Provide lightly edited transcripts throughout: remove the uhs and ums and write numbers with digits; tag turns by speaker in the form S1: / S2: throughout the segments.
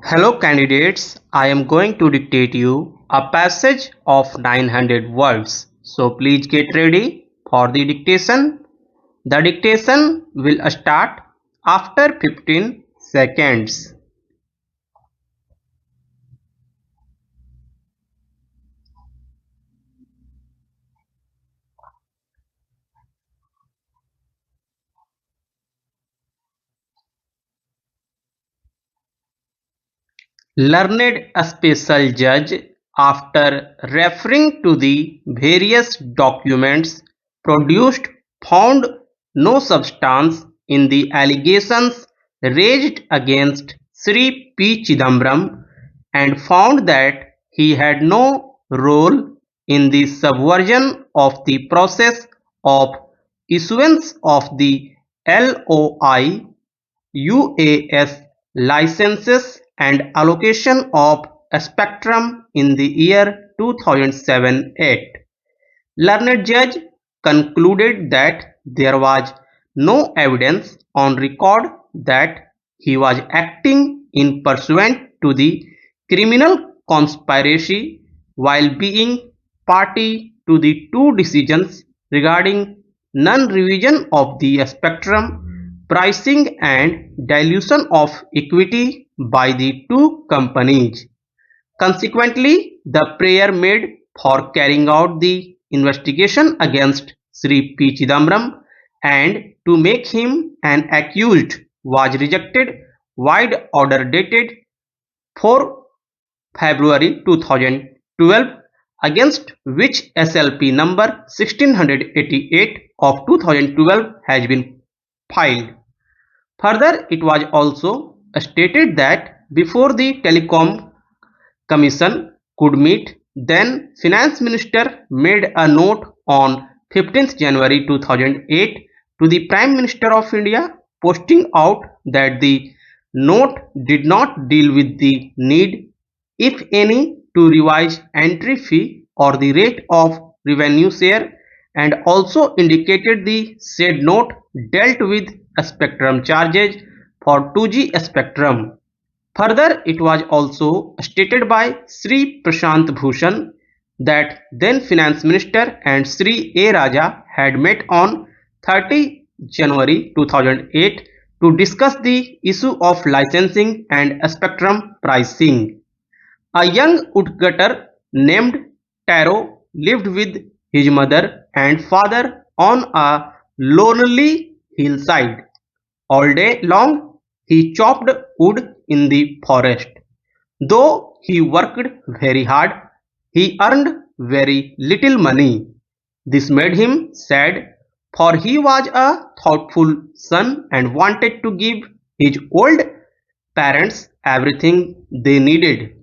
S1: Hello candidates, I am going to dictate you a passage of 900 words. So please get ready for the dictation. The dictation will start after 15 seconds. Learned special judge, after referring to the various documents produced, found no substance in the allegations raised against Sri P. Chidambaram and found that he had no role in the subversion of the process of issuance of the LOI UAS licenses and allocation of spectrum in the year 2007-8. Learned judge concluded that there was no evidence on record that he was acting in pursuant to the criminal conspiracy while being party to the two decisions regarding non-revision of the spectrum pricing and dilution of equity by the two companies. Consequently, the prayer made for carrying out the investigation against Sri P. Chidambaram and to make him an accused was rejected. Wide order dated 4 February 2012, against which SLP number 1688 of 2012 has been filed. Further, it was also stated that before the Telecom Commission could meet, then Finance Minister made a note on 15th January 2008 to the Prime Minister of India, posting out that the note did not deal with the need, if any, to revise entry fee or the rate of revenue share, and also indicated the said note dealt with spectrum charges for 2G spectrum. Further, it was also stated by Sri Prashant Bhushan that then Finance Minister and Sri A. Raja had met on 30 January 2008 to discuss the issue of licensing and spectrum pricing. A young woodcutter named Taro lived with his mother and father on a lonely hillside. All day long he chopped wood in the forest. Though he worked very hard, he earned very little money. This made him sad, for he was a thoughtful son and wanted to give his old parents everything they needed.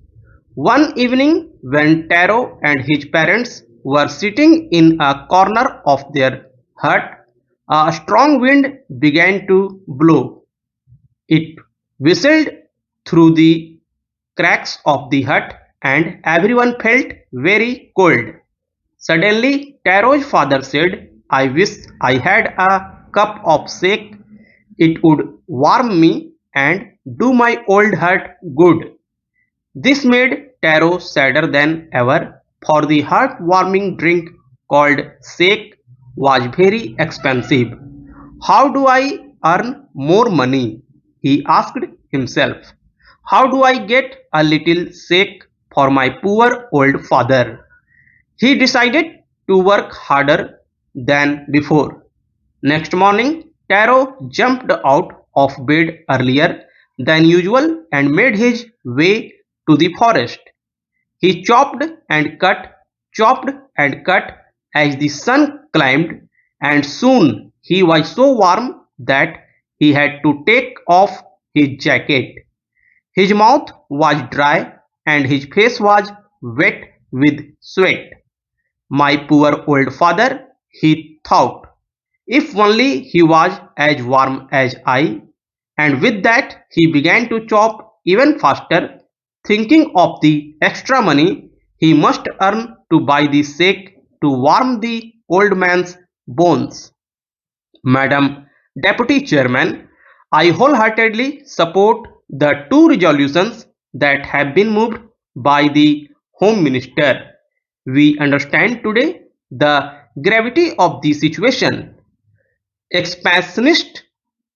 S1: One evening, when Taro and his parents were sitting in a corner of their hut, a strong wind began to blow. It whistled through the cracks of the hut, and everyone felt very cold. Suddenly, Taro's father said, "I wish I had a cup of shake. It would warm me and do my old hut good." This made Taro sadder than ever, for the heart-warming drink called shake was very expensive. "How do I earn more money?" he asked himself. "How do I get a little shake for my poor old father?" He decided to work harder than before. Next morning, Taro jumped out of bed earlier than usual and made his way to the forest. He chopped and cut as the sun climbed, and soon he was so warm that he had to take off his jacket. His mouth was dry and his face was wet with sweat. "My poor old father," he thought, "if only he was as warm as I." And with that he began to chop even faster, thinking of the extra money he must earn to buy the shake to warm the old man's bones. Madam Deputy Chairman, I wholeheartedly support the two resolutions that have been moved by the Home Minister. We understand today the gravity of the situation. Expansionist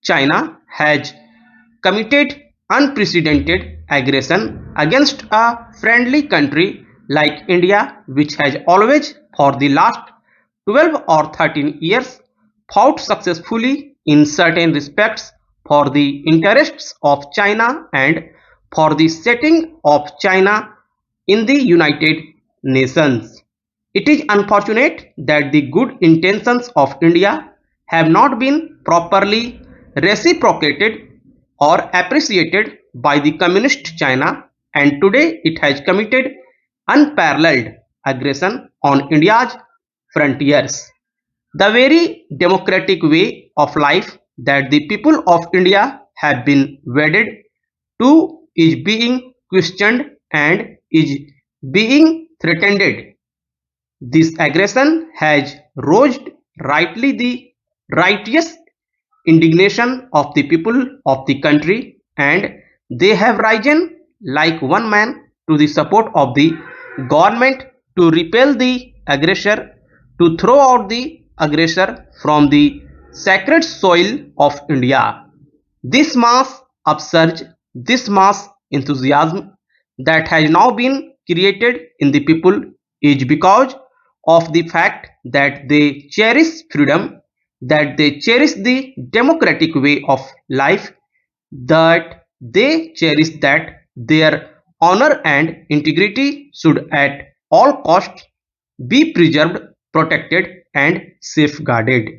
S1: China has committed unprecedented aggression against a friendly country like India, which has always, for the last 12 or 13 years, fought successfully in certain respects for the interests of China and for the setting of China in the United Nations. It is unfortunate that the good intentions of India have not been properly reciprocated or appreciated by the communist China, and today it has committed unparalleled aggression on India's frontiers. The very democratic way of life that the people of India have been wedded to is being questioned and is being threatened. This aggression has roused rightly the righteous indignation of the people of the country, and they have risen like one man to the support of the government to repel the aggressor, to throw out the aggressor from the sacred soil of India. This mass upsurge, this mass enthusiasm that has now been created in the people is because of the fact that they cherish freedom, that they cherish the democratic way of life, that they cherish that their honor and integrity should at all costs be preserved, protected, and safeguarded.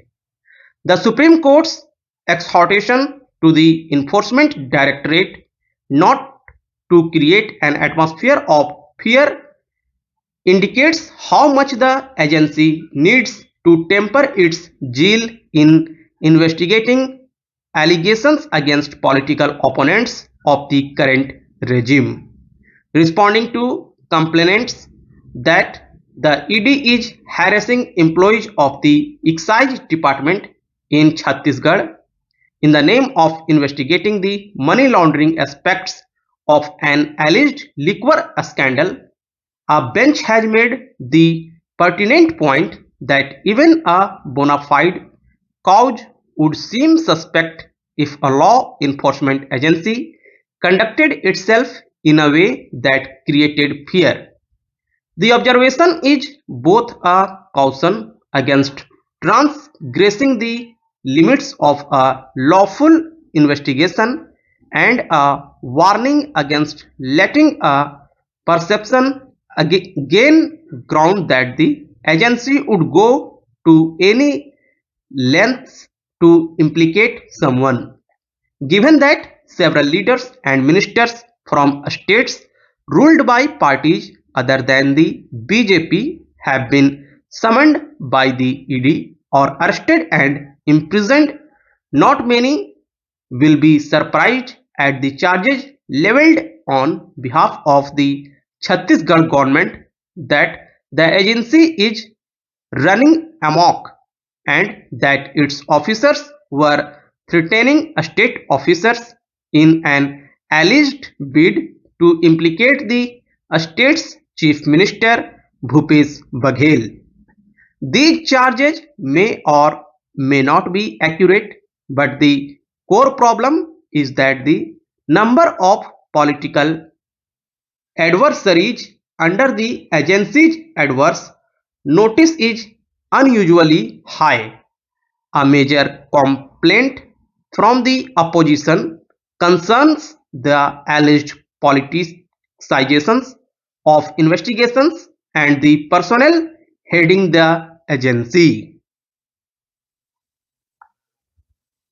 S1: The Supreme Court's exhortation to the Enforcement Directorate not to create an atmosphere of fear indicates how much the agency needs to temper its zeal in investigating allegations against political opponents of the current regime. Responding to complaints that the ED is harassing employees of the Excise Department in Chhattisgarh in the name of investigating the money laundering aspects of an alleged liquor scandal, a bench has made the pertinent point that even a bona fide cause would seem suspect if a law enforcement agency conducted itself in a way that created fear. The observation is both a caution against transgressing the limits of a lawful investigation and a warning against letting a perception gain ground that the agency would go to any lengths to implicate someone. Given that several leaders and ministers from states ruled by parties other than the BJP have been summoned by the ED or arrested and imprisoned, not many will be surprised at the charges leveled on behalf of the Chhattisgarh government that the agency is running amok and that its officers were threatening state officers in an alleged bid to implicate the state's chief minister Bhupesh Baghel. These charges may or may not be accurate, but the core problem is that the number of political adversaries under the agency's adverse notice is unusually high. A major complaint from the opposition concerns the alleged politicizations of investigations and the personnel heading the agency.